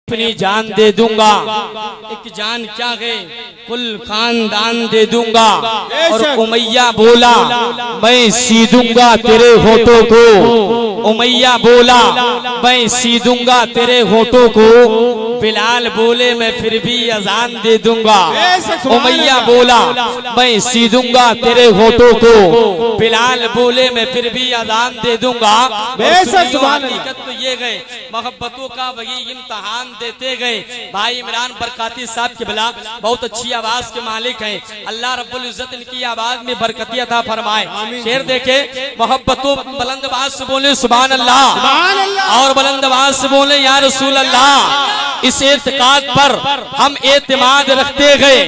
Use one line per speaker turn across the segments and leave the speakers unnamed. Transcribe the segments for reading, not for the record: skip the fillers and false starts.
अपनी जान दे दूंगा। एक जान क्या है, कुल खानदान दे दूंगा। और उमैया बोला मैं सीदूंगा तेरे होठों को। उमैया बोला मैं सीदूंगा तेरे होठों को। बिलाल बोले मैं फिर भी अजान दे दूंगा। उमैया बोला मैं सीदूंगा तेरे होठों को। बिलाल बोले मैं फिर भी अजान दे दूंगा। हकीकत तो ये गए, मोहब्बतों का वही इम्तहान देते गए। भाई इमरान बरकाती साहब के बिला बहुत अच्छी आवाज के मालिक हैं। अल्लाह रब्बुल इज्जत इनकी आवाज में बरकती अता फरमाए। शेर देखे, मोहब्बतों बुलंद आवाज से बोले सुभान अल्लाह, और बुलंद आवाज से बोले या रसूल अल्लाह। इस एतकाद पर हम एतमाद रखते गए।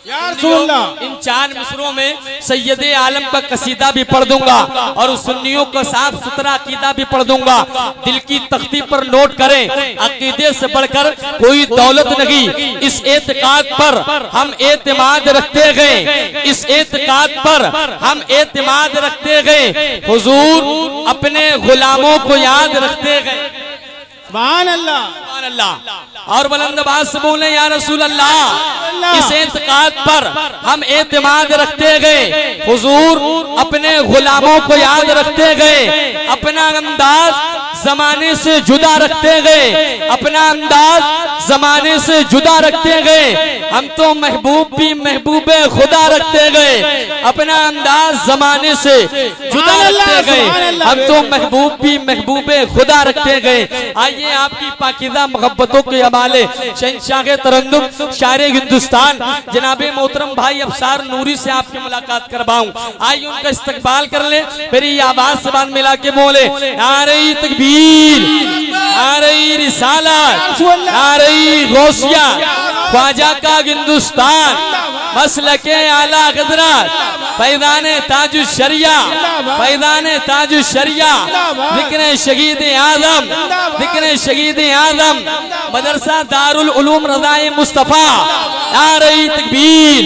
इन 4 मिसरों में सैयदे आलम का कसीदा भी पढ़ दूंगा और सुन्नियों का साफ सुथरा अकीदा भी पढ़ दूंगा। दिल की तख्ती पर नोट करें, अकीदे से बढ़कर कोई दौलत नहीं। इस एतकाद पर हम एतमाद रखते गए। इस एतकाद पर हम एतमाद रखते गए। हुजूर अपने गुलामों को याद रखते गए। सुभान अल्लाह, सुभान अल्लाह। और बुलंद आवाज से बोले या रसूल अल्लाह। इस एतकाद पर हम एतमाद रखते गए। हुजूर अपने गुलामों को याद रखते गए। अपना अंदाज जमाने से जुदा रखते गए। अपना अंदाज जमाने से जुदा रखते गए। हम तो महबूब भी महबूबे खुदा रखते गए। अपना अंदाज जमाने से जुदा रखते गए। हम तो महबूब भी महबूबे खुदा रखते गए। आइए आपकी पाकीज़ा मोहब्बतों के हवाले शहंशाह तरन्नुम शायर हिंदुस्तान जनाबे मोहतरम भाई अफसार नूरी से आपकी मुलाकात करवाऊं। आइए उनका इस्तकबाल कर ले। मेरी आवाज से बात मिला के बोले नारे तकबीर, नारे रिसालत, नारे गौसिया, ख्वाजा का हिंदुस्तान, मसलके आला हज़रत, फैज़ाने ताजुश शरिया, फैज़ाने ताजुश शरिया, ज़िक्र शहीद आज़म, ज़िक्र शहीद आज़म, मदरसा दारुल उलूम रज़ाए मुस्तफ़ा। नारे तकबीर,